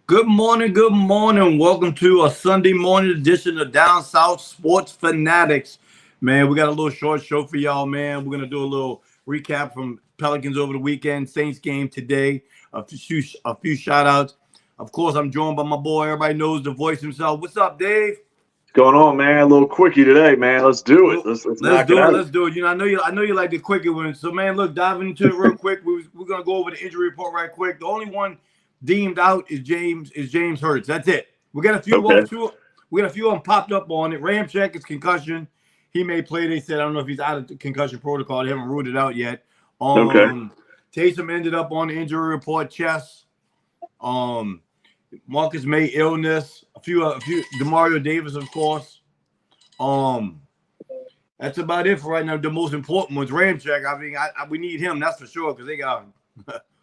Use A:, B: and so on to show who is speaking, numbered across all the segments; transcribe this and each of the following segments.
A: Good morning, good morning. Welcome to a Sunday morning edition of Down South Sports Fanatics. Man, we got a little short show for y'all, man. We're gonna do a little recap from Pelicans over the weekend, Saints game today, a few shout outs. Of course, I'm joined by my boy. Everybody knows the voice himself. What's up, Dave?
B: What's going on, man? A little quickie today, man. Let's do it.
A: Well,
B: Let's
A: let's
B: knock it
A: do it.
B: out.
A: Let's do it. I know you like the quicker ones. So, man, look, diving into it real quick. We're gonna go over the injury report right quick. The only one deemed out is James Hurts. That's it. We got a few
B: Okay.
A: of them. We got a few of them popped up on it. Ramczyk is concussion. He may play. They said I don't know if he's out of the concussion protocol. They haven't ruled it out yet.
B: Okay.
A: Taysom ended up on the injury report. Chest. Um, Marcus May illness. A few. Demario Davis, of course. Um. That's about it for right now. The most important one's Ramczyk. I mean, we need him. That's for sure because they got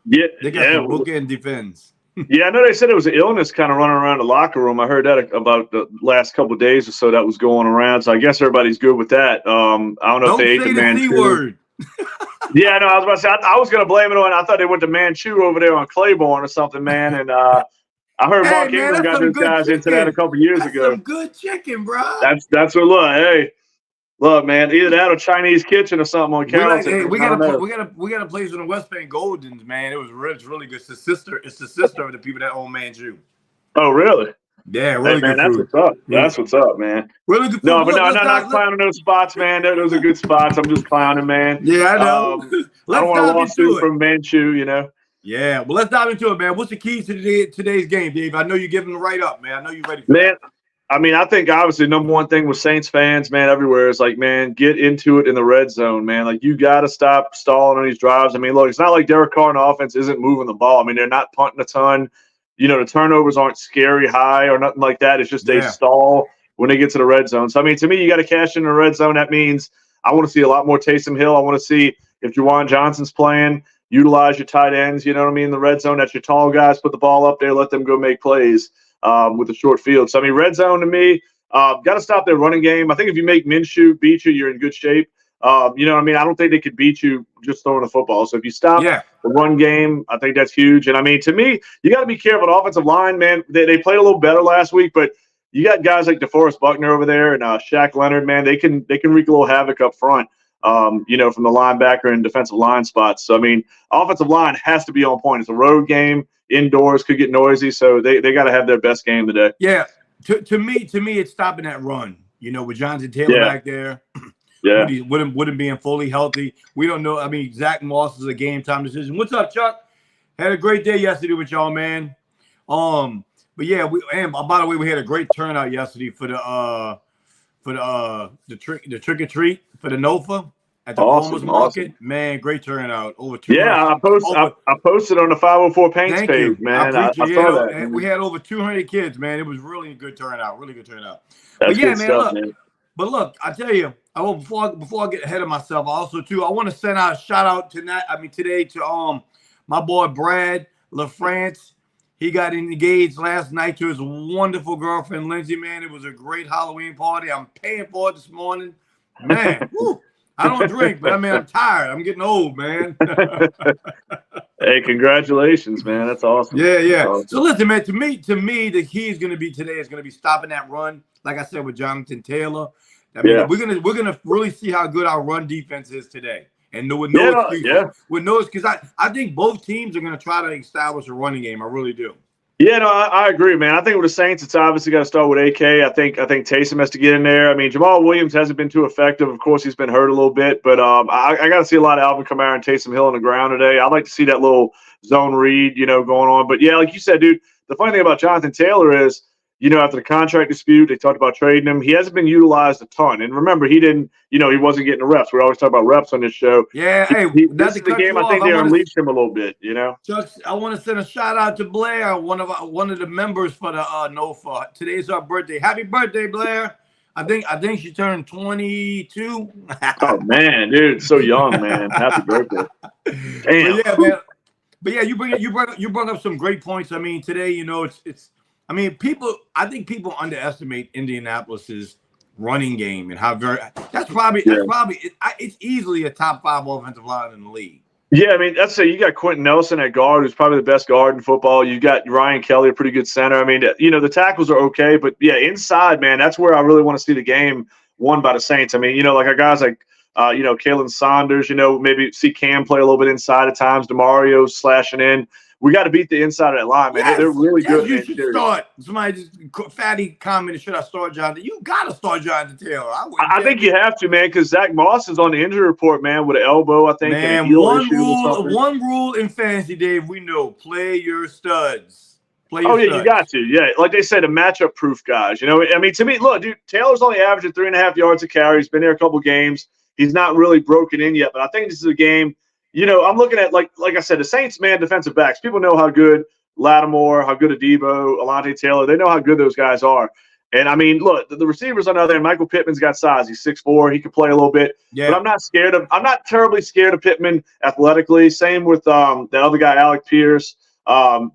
B: Yeah.
A: some bookend defense.
B: Yeah. I know they said it was an illness kind of running around the locker room. I heard that about the last couple of days or so that was going around. So I guess everybody's good with that. I don't know if
A: Don't
B: they ate
A: say
B: the
A: the C
B: Manchu.
A: word.
B: Yeah, no, I was about to say I was going to blame it on. I thought they went to Manchu over there on Claiborne or something, man. And I heard
A: Hey
B: Mark
A: man,
B: Ingram
A: that's
B: got
A: some
B: those
A: good
B: guys into that a
A: chicken.
B: couple years
A: That's
B: ago.
A: some good chicken, bro.
B: That's what look. Hey, look, man. Either that or Chinese kitchen or something on
A: We like
B: Carrollton.
A: hey,
B: Man. I don't know.
A: we got a place in the West Bank Goldens, man. It's really good. It's the sister of the people that own Manju.
B: Oh, really?
A: Yeah,
B: Hey
A: really
B: man,
A: good
B: that's
A: food.
B: what's up.
A: Really,
B: That's what's up, man.
A: really good food.
B: No, but
A: Look,
B: no,
A: let's
B: no, not
A: dive.
B: clowning those spots, man. Those are good spots. I'm just clowning, man.
A: Yeah, I know.
B: I don't
A: Let's
B: want a
A: dive into
B: lawsuit
A: it.
B: from Manchu, you know.
A: Yeah, well, let's dive into it, man. What's the keys to today's game, Dave? I know you're giving the right up, man. I know you're ready for
B: Man,
A: that.
B: I mean, I think obviously number one thing with Saints fans, man, everywhere is like, man, get into it in the red zone, man. Like you got to stop stalling on these drives. I mean, look, it's not like Derek Carr and offense isn't moving the ball. I mean, they're not punting a ton. You know, the turnovers aren't scary high or nothing like that. It's just they
A: Yeah,
B: stall when they get to the red zone. So I mean, to me, you got to cash in the red zone. That means I want to see a lot more Taysom Hill. I want to see if Juwan Johnson's playing, utilize your tight ends. You know what I mean? In the red zone, that's your tall guys. Put the ball up there, let them go make plays with a short field. So I mean, red zone to me, got to stop their running game. I think if you make Minshew beat you, you're in good shape. You know what I mean? I don't think they could beat you just throwing the football. So if you stop
A: yeah,
B: the run game, I think that's huge. And I mean, to me, you got to be careful. The offensive line, man, they played a little better last week, but you got guys like DeForest Buckner over there and Shaq Leonard, man. They can wreak a little havoc up front. You know, from the linebacker and defensive line spots. So I mean, offensive line has to be on point. It's a road game, indoors, could get noisy. So they got to have their best game today.
A: yeah. To me, it's stopping that run. You know, with Jonathan Taylor
B: Yeah,
A: back there,
B: yeah.
A: with him being fully healthy, we don't know. I mean, Zach Moss is a game time decision. What's up, Chuck? Had a great day yesterday with y'all, man. But yeah, by the way, we had a great turnout yesterday for the trick or treat for the NOFA at the farmers
B: Awesome, awesome.
A: market. Man, great turnout. Over
B: Yeah,
A: 200. Over.
B: I posted on the 504 Paints
A: Thank
B: page,
A: you. I
B: man. I
A: appreciate it.
B: saw that,
A: And we
B: man.
A: had over 200 kids, man. It was really a good turnout. Really good turnout. But
B: That's
A: yeah,
B: good
A: man,
B: stuff,
A: look.
B: man.
A: But look, I tell you, before I get ahead of myself, I want to send out a shout out today to my boy Brad LaFrance. He got engaged last night to his wonderful girlfriend Lindsay. Man, it was a great Halloween party. I'm paying for it this morning. Man, whew, I don't drink, but I mean I'm tired. I'm getting old, man.
B: Hey, congratulations, man. That's awesome.
A: Yeah,
B: That's
A: yeah. So
B: awesome.
A: listen, man. To me, the key is going to be today is going to be stopping that run. Like I said with Jonathan Taylor. I mean,
B: Yeah.
A: we're gonna really see how good our run defense is today, and with
B: Yeah,
A: no
B: no,
A: excuses.
B: yeah.
A: With no, because I think both teams are going to try to establish a running game. I really do.
B: Yeah, no, I agree, man. I think with the Saints, it's obviously got to start with AK. I think Taysom has to get in there. I mean, Jamal Williams hasn't been too effective. Of course, he's been hurt a little bit, but I got to see a lot of Alvin Kamara and Taysom Hill on the ground today. I'd like to see that little zone read, you know, going on. But yeah, like you said, dude, the funny thing about Jonathan Taylor is, you know, after the contract dispute, they talked about trading him. He hasn't been utilized a ton. And remember, he didn't, you know, he wasn't getting the reps. We always talk about reps on this show.
A: Yeah. Hey, not
B: This
A: to
B: is the
A: cut
B: game
A: you
B: I
A: off,
B: think
A: I
B: they
A: want to
B: unleashed him a little bit, you know?
A: Chuck. I want to send a shout out to Blair, one of the members for the NOFA. Today's her birthday. Happy birthday, Blair. I think she turned 22.
B: Oh man, dude, so young, man. Happy birthday.
A: But
B: Damn.
A: yeah, man. But yeah, you brought up some great points. I mean, today, you know, it's. I mean, I think people underestimate Indianapolis's running game and how very. That's
B: Yeah.
A: probably it's easily a top 5 offensive line in the league.
B: Yeah, I mean, that's you got Quentin Nelson at guard, who's probably the best guard in football. You got Ryan Kelly, a pretty good center. I mean, the tackles are okay, but yeah, inside, man, that's where I really want to see the game won by the Saints. I mean, like our guys like, Kalen Saunders, maybe see Cam play a little bit inside at times. DeMario slashing in. We got to beat the inside of that line, man. They're really good.
A: You should start. Somebody Fatty commented, should I start Jonathan? You got to start Jonathan Taylor.
B: I think you have to, man, because Zach Moss is on the injury report, man, with an elbow, I think.
A: Man,
B: and a heel issue or something.
A: one rule in fantasy, Dave, we know. Play your studs.
B: You got to. Yeah, like they said, a matchup-proof guys. I mean, to me, look, dude, Taylor's only averaging 3.5 yards a carry. He's been there a couple games. He's not really broken in yet, but I think this is a game. I'm looking at, like I said, the Saints, man, defensive backs. People know how good Lattimore, how good Adebo, Alontae Taylor, they know how good those guys are. And, I mean, look, the receivers on the other end, Michael Pittman's got size. He's 6'4". He can play a little bit. Yeah. But I'm not terribly scared of Pittman athletically. Same with the other guy, Alec Pierce.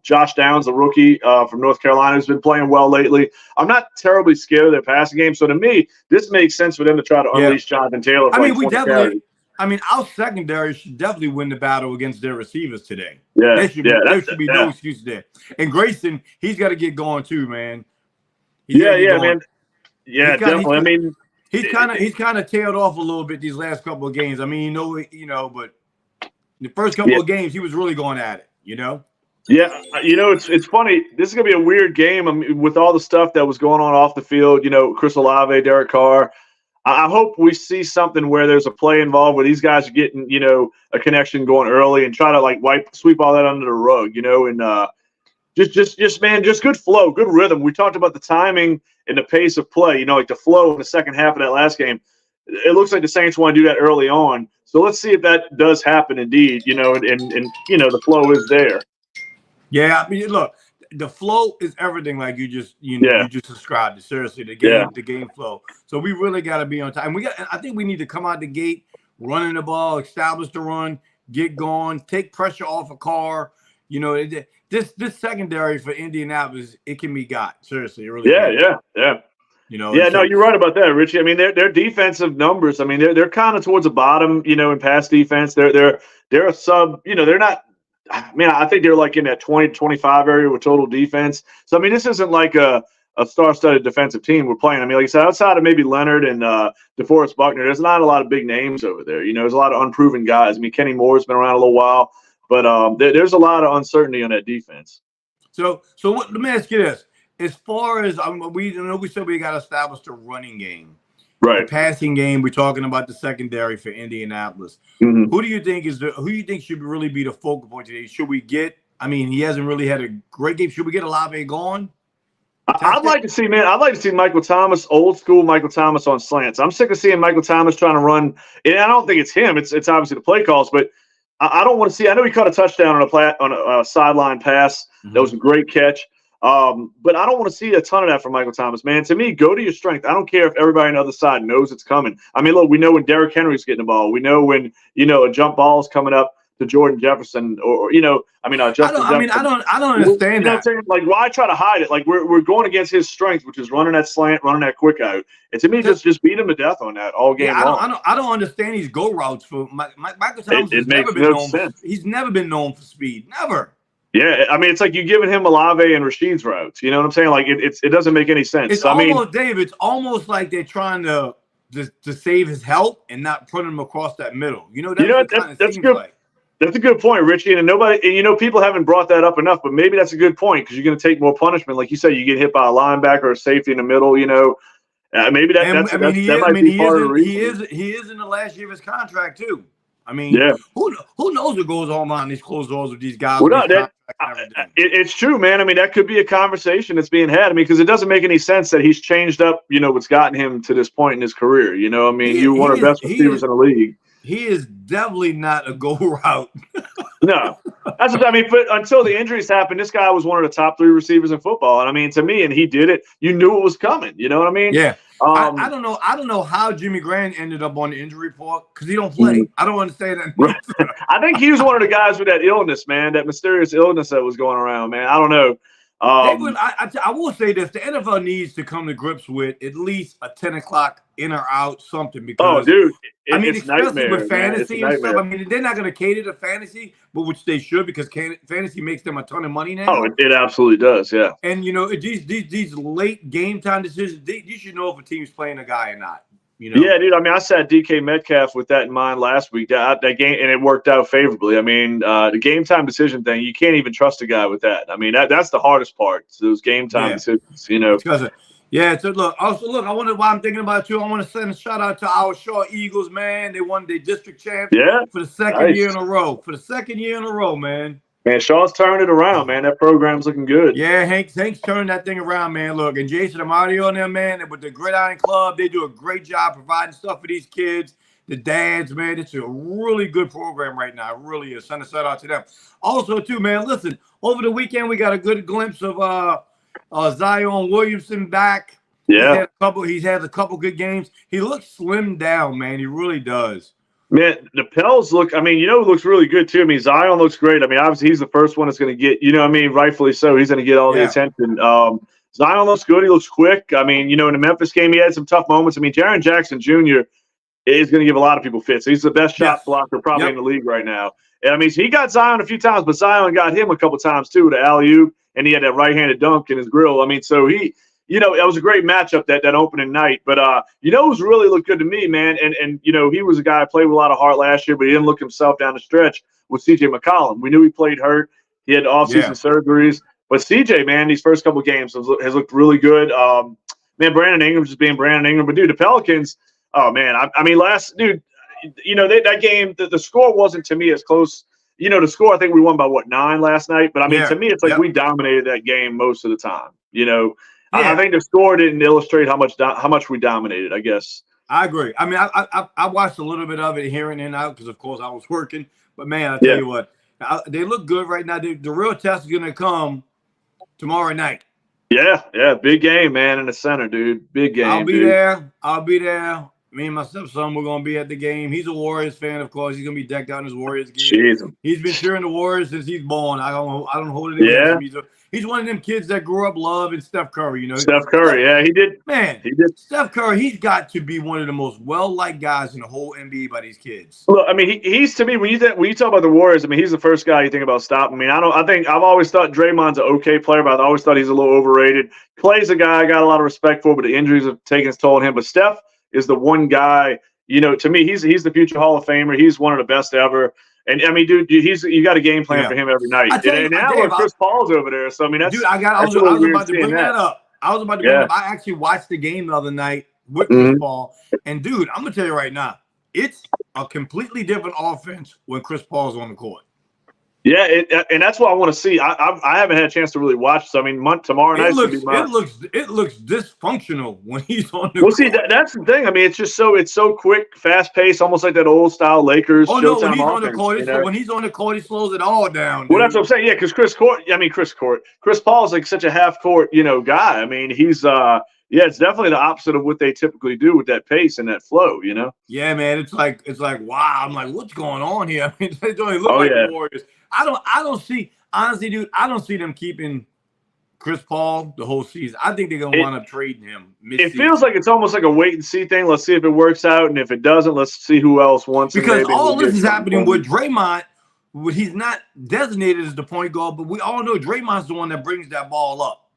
B: Josh Downs, the rookie from North Carolina, who's been playing well lately. I'm not terribly scared of their passing game. So, to me, this makes sense for them to try to unleash Jonathan Taylor.
A: I mean, we definitely carries. I mean, our secondary should definitely win the battle against their receivers today.
B: Yeah,
A: there should be no excuse there. And Grayson, he's got to get going too, man.
B: Man. Yeah, definitely.
A: He's kind of tailed off a little bit these last couple of games. I mean, but the first couple of games he was really going at it.
B: Yeah, it's funny. This is gonna be a weird game. I mean, with all the stuff that was going on off the field. Chris Olave, Derek Carr. I hope we see something where there's a play involved where these guys are getting, a connection going early and try to sweep all that under the rug, and just good flow, good rhythm. We talked about the timing and the pace of play, like the flow in the second half of that last game. It looks like the Saints want to do that early on. So let's see if that does happen indeed, and the flow is there.
A: Yeah, I mean, look, the flow is everything, like you just described it. Seriously, the game flow. So we really got to be on time. I think we need to come out the gate running the ball, establish the run, get going, take pressure off a Carr. This secondary for Indianapolis, it can be got. Seriously, it really can.
B: Yeah. No, you're right about that, Richie. I mean, their defensive numbers. I mean, they're kind of towards the bottom, in pass defense. They're a sub. They're not. I mean, I think they're like in that 20-25 area with total defense. So, I mean, this isn't like a star-studded defensive team we're playing. I mean, like I said, outside of maybe Leonard and DeForest Buckner, there's not a lot of big names over there. There's a lot of unproven guys. I mean, Kenny Moore's been around a little while, but there's a lot of uncertainty on that defense.
A: So let me ask you this. As far as we said we got to establish the running game. Right. The passing game, we're talking about the secondary for Indianapolis. Mm-hmm. Who do you think should really be the focal point today? Should we get? I mean, he hasn't really had a great game. Should we get Olave going?
B: I'd like to see Michael Thomas, old school Michael Thomas on slants. I'm sick of seeing Michael Thomas trying to run. And I don't think it's him. It's obviously the play calls, but I don't want to see. I know he caught a touchdown on a sideline pass. Mm-hmm. That was a great catch. But I don't want to see a ton of that from Michael Thomas, man. To me, go to your strength. I don't care if everybody on the other side knows it's coming. I mean, look, we know when Derrick Henry's getting the ball. We know when, a jump ball is coming up to Jordan Jefferson or, Justin Jefferson.
A: I don't understand that.
B: What I'm saying? Like, why try to hide it? Like, we're going against his strength, which is running that slant, running that quick out. And to me, just beat him to death on that all game long.
A: I don't understand these go routes for Michael Thomas. He's never been known for speed. Never.
B: Yeah, I mean, it's like you giving him Olave and Rashid's routes. You know what I'm saying? Like it doesn't make any sense.
A: Dave, it's almost like they're trying to save his health and not put him across that middle. That's good. Like.
B: That's a good point, Richie. And people haven't brought that up enough, but maybe that's a good point because you're going to take more punishment. Like you said, you get hit by a linebacker or a safety in the middle. Maybe that might be part of the reason.
A: He is in the last year of his contract too. I mean, who knows what goes on behind these closed doors with these guys?
B: It's true, man. I mean, that could be a conversation that's being had. I mean, because it doesn't make any sense that he's changed up, what's gotten him to this point in his career. I mean, you're one of the best receivers in the league.
A: He is definitely not a go route.
B: No. That's what I mean. But until the injuries happened, this guy was one of the top 3 receivers in football. And I mean, to me, and he did it, you knew it was coming. You know what I mean?
A: Yeah. I don't know. I don't know how Jimmy Grant ended up on the injury report because he don't play. I don't understand that.
B: I think he was one of the guys with that illness, man, that mysterious illness that was going around, man. I don't know.
A: I will say this: the NFL needs to come to grips with at least a 10 o'clock in or out something
B: Oh,
A: because
B: dude,
A: it's especially
B: nightmare,
A: with
B: man. It's a
A: fantasy and stuff.
B: nightmare.
A: I mean, they're not going to cater to fantasy, but which they should because fantasy makes them a ton of money
B: Oh,
A: now.
B: it absolutely does, yeah.
A: And these late game time decisions, you should know if a team's playing a guy or not.
B: Yeah, dude. I mean, I sat DK Metcalf with that in mind last week. That game, and it worked out favorably. I mean, the game time decision thing, you can't even trust a guy with that. I mean, that's the hardest part. Those game time decisions,
A: It's because so look. Also, look. I wonder why I'm thinking about it too. I want to send a shout out to our Shaw Eagles, man. They won the district champs for the second year in a row. For the second year in a row, man.
B: Man, Shaw's turned it around, man. That program's looking good.
A: Yeah, Hank's turned that thing around, man. Look, and Jason Amadio and them, man, with the Gridiron Club, they do a great job providing stuff for these kids, the dads, man. It's a really good program right now. It really is. Send a shout out to them. Also, too, man, listen, over the weekend, we got a good glimpse of Zion Williamson back.
B: Yeah.
A: He's had a couple good games. He looks slimmed down, man. He really does.
B: Man, the Pels look, I mean, looks really good too. I mean, Zion looks great. I mean, obviously he's the first one that's going to get, rightfully so. He's going to get all the attention. Zion looks good. He looks quick. I mean, in the Memphis game, he had some tough moments. I mean, Jaren Jackson Jr. is going to give a lot of people fits. He's the best shot blocker probably in the league right now. And I mean, he got Zion a few times, but Zion got him a couple times too, the alley-oop, and he had that right-handed dunk in his grill. I mean, so he – that was a great matchup that opening night. But who's really looked good to me, man, and he was a guy I played with a lot of heart last year, but he didn't look himself down the stretch with CJ McCollum. We knew he played hurt. He had off-season surgeries. But CJ, man, these first couple games has looked really good. Man, Brandon Ingram just being Brandon Ingram. But, dude, the Pelicans, oh, man, I mean, that game, the score wasn't to me as close. The score, I think we won by, 9 last night? But, I mean, to me, it's like we dominated that game most of the time, I think the score didn't illustrate how much we dominated, I guess.
A: I agree. I mean, I watched a little bit of it here and then out because, of course, I was working. But, man, I tell you what, they look good right now. The real test is going to come tomorrow night.
B: Yeah, big game, man, in the center, dude. Big game.
A: I'll be there. Me and my stepson, we're going to be at the game. He's a Warriors fan, of course. He's going to be decked out in his Warriors gear. He's been cheering the Warriors since he's born. I don't hold it against him. He's one of them kids that grew up loving Steph Curry,
B: Steph Curry, he did.
A: Man,
B: he did.
A: Steph Curry, he's got to be one of the most well-liked guys in the whole NBA by these kids.
B: Look, I mean, he's to me when you talk about the Warriors. I mean, he's the first guy you think about stopping. I mean, I've always thought Draymond's an okay player, but I always thought he's a little overrated. Clay's a guy I got a lot of respect for, but the injuries have taken its toll on him. But Steph is the one guy. To me, he's the future Hall of Famer. He's one of the best ever. And I mean, dude, you got a game plan for him every night. And now Chris Paul's over there, so I mean, I was about to bring that up. I actually watched the game the other night with Chris Paul, and dude, I'm gonna tell you right now, it's a completely different offense when Chris Paul's on the court. Yeah, and that's what I want to see. I haven't had a chance to really watch. So I mean, tomorrow night
A: it looks dysfunctional when he's on the.
B: Well, see, that's the thing. I mean, it's so quick, fast paced, almost like that old style Lakers.
A: Oh no, when he's on the court, when he's on the court, he slows it all down.
B: Well, that's what I'm saying. Yeah, because Chris Paul's like such a half court, guy. I mean, he's it's definitely the opposite of what they typically do with that pace and that flow,
A: Yeah, man, it's like wow. I'm like, what's going on here? I mean, they don't look like the Warriors. I don't see, honestly, dude, I don't see them keeping Chris Paul the whole season. I think they're going to wind up trading him mid-season.
B: It feels like it's almost like a wait-and-see thing. Let's see if it works out, and if it doesn't, let's see who else wants it.
A: Because all this is happening with Draymond. He's not designated as the point guard, but we all know Draymond's the one that brings that ball up.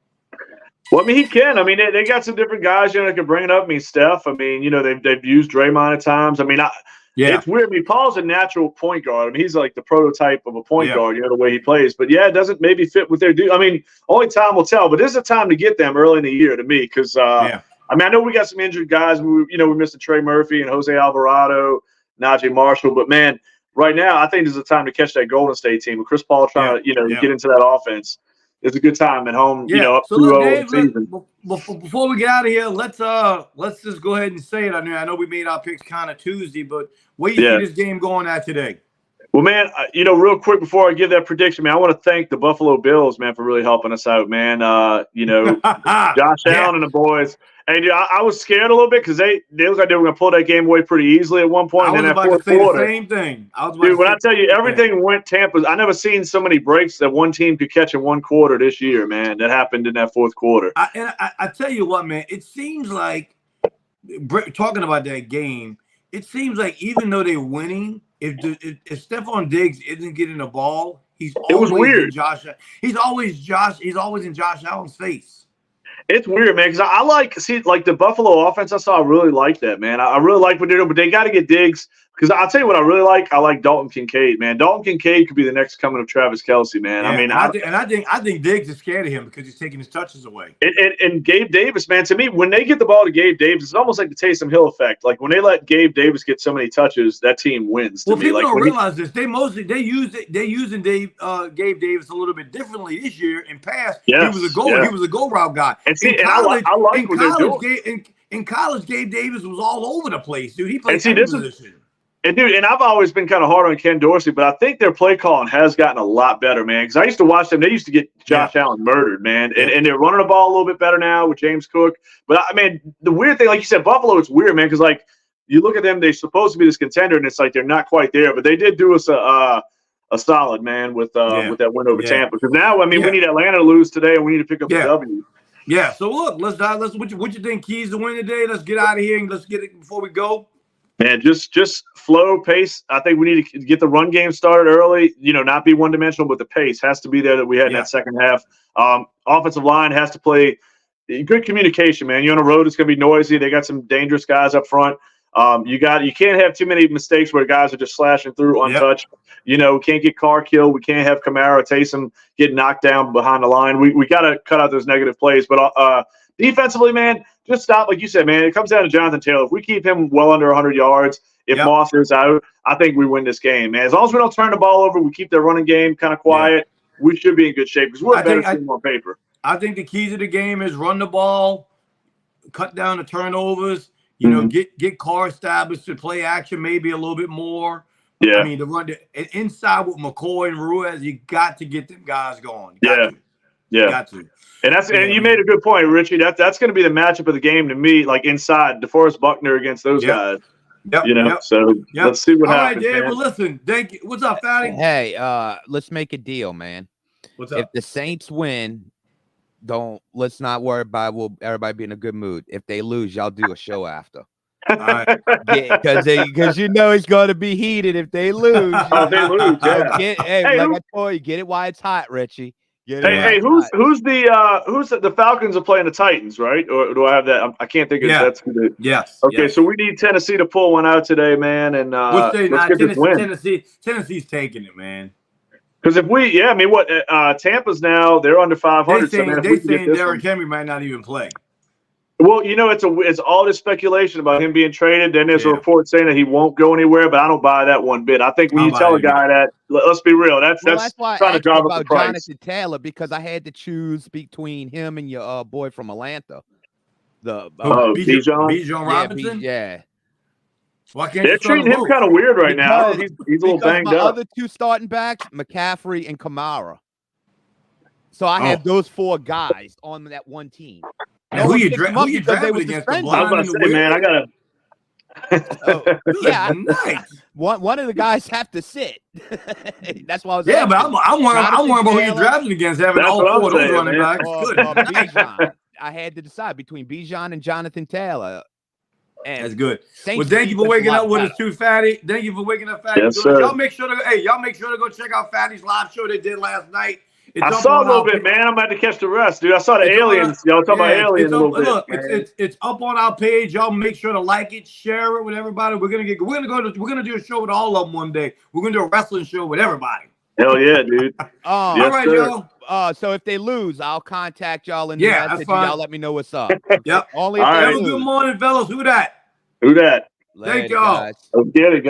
B: Well, I mean, he can. I mean, they got some different guys, that can bring it up. I mean, Steph. I mean, they've used Draymond at times. I mean, it's weird. I mean, Paul's a natural point guard. I mean, he's like the prototype of a point guard, the way he plays. But, it doesn't maybe fit with their do. I mean, only time will tell. But this is a time to get them early in the year to me because, I mean, I know we got some injured guys. We missed Trey Murphy and Jose Alvarado, Najee Marshall. But, man, right now I think this is a time to catch that Golden State team. With Chris Paul trying to, get into that offense. It's a good time at home, up to the season.
A: Before we get out of here, let's just go ahead and say it. I know we made our picks kind of Tuesday, but where you see this game going at today?
B: Well, man, real quick before I give that prediction, man, I want to thank the Buffalo Bills, man, for really helping us out, man. Josh Allen and the boys. Hey, dude, I was scared a little bit because they looked like they were going to pull that game away pretty easily at one point.
A: I was
B: and then
A: about to say the same thing.
B: Dude, when I tell you everything went Tampa, I never seen so many breaks that one team could catch in one quarter this year, man. That happened in that fourth quarter.
A: I tell you what, man, it seems like talking about that game, it seems like even though they're winning, if Stephon Diggs isn't getting the ball, he's always in Josh in Josh Allen's face.
B: It's weird, man, because I like the Buffalo offense I saw. I really like that, man. I really like what they're doing, but they got to get Diggs. Because I'll tell you what I really like. I like Dalton Kincaid, man. Dalton Kincaid could be the next coming of Travis Kelce, man.
A: Yeah,
B: I mean,
A: I think Diggs is scared of him because he's taking his touches away.
B: And Gabe Davis, man. To me, when they get the ball to Gabe Davis, it's almost like the Taysom Hill effect. Like when they let Gabe Davis get so many touches, that team wins. To me,
A: people
B: like
A: don't realize this. They're using Gabe Davis a little bit differently this year. In past, he was a go route guy.
B: And see, I like what they're doing.
A: In college, Gabe Davis was all over the place, dude. He played every position.
B: And I've always been kind of hard on Ken Dorsey, but I think their play calling has gotten a lot better, man. Because I used to watch them; they used to get Josh Allen murdered, man. And they're running the ball a little bit better now with James Cook. But I mean, the weird thing, like you said, Buffalo, it's weird, man. Because like you look at them, they're supposed to be this contender, and it's like they're not quite there. But they did do us a solid, man, with that win over Tampa. Because now, I mean, we need Atlanta to lose today, and we need to pick up the W.
A: Yeah. So look, let's what you think keys to win today? Let's get out of here and let's get it before we go.
B: Man, just flow, pace. I think we need to get the run game started early. Not be one-dimensional, but the pace has to be there that we had in that second half. Offensive line has to play good communication, man. You're on the road; it's going to be noisy. They got some dangerous guys up front. You can't have too many mistakes where guys are just slashing through untouched. We can't get Carr killed. We can't have Kamara, Taysom get knocked down behind the line. We got to cut out those negative plays. But defensively, man, just stop. Like you said, man, it comes down to Jonathan Taylor. If we keep him well under 100 yards, if Moss is out, I think we win this game, man. As long as we don't turn the ball over, we keep their running game kind of quiet, we should be in good shape because we're a better team on paper.
A: I think the keys of the game is run the ball, cut down the turnovers, get Carr established to play action maybe a little bit more.
B: Yeah.
A: I mean, to run inside with McCoy and Ruiz, you got to get them guys going.
B: Yeah.
A: Got to.
B: And you made a good point, Richie. That's going to be the matchup of the game to me. Like inside, DeForest Buckner against those guys. So let's see what happens. All right, Dave.
A: Well, listen. Thank you. What's up, Fatty?
C: Hey, let's make a deal, man.
A: What's up?
C: If the Saints win, let's not worry about everybody be in a good mood. If they lose, y'all do a show after.
A: All right.
C: Because it's going to be heated if they lose.
B: Oh, they lose. Yeah.
C: Like I told you, get it while it's hot, Richie.
B: Who's the Falcons are playing the Titans, right? Or do I have that? I can't think of that's who the.
A: Yes.
B: Okay, so we need Tennessee to pull one out today, man, and let's get this win.
A: Tennessee's taking it, man.
B: Because if Tampa's now they're under 500.
A: They're saying Derrick Henry might not even play.
B: Well, it's all this speculation about him being traded. Then there's a report saying that he won't go anywhere, but I don't buy that one bit. I think when you tell a guy that, let's be real, that's
C: why
B: trying to drive up the price.
C: Jonathan Taylor, because I had to choose between him and your boy from Atlanta,
A: Bijan Robinson.
C: Yeah.
A: Why can't
B: they're treating him kind of weird right now? He's a little banged up.
C: My other two starting backs, McCaffrey and Kamara. So I had those four guys on that one team.
A: Who you drafting against?
B: I was about to say, man, I gotta.
A: Nice.
C: One of the guys have to sit. That's why I was.
A: Yeah, but I'm worried about who you drafting against. Having all four of those running backs.
C: Bijan. I had to decide between Bijan and Jonathan Taylor. And
A: that's good. Well, thank you for waking up with us too, Fatty. Thank you for waking up, Fatty.
B: Yes, sir.
A: Y'all make sure to go check out Fatty's live show they did last night.
B: I saw a little bit, man. I'm about to catch the rest, dude. I saw the aliens. Y'all talking about aliens a little bit.
A: Look, it's up on our page. Y'all make sure to like it, share it with everybody. We're gonna do a show with all of them one day. We're gonna do a wrestling show with everybody.
B: Hell yeah, dude.
A: All right, y'all.
C: So if they lose, I'll contact y'all and
A: that's fine.
C: Y'all let me know what's up.
A: Yep.
C: Only
A: have a good morning, fellas. Who that?
B: Who that?
A: Thank y'all.
C: Guys.
B: Let's get it, guys.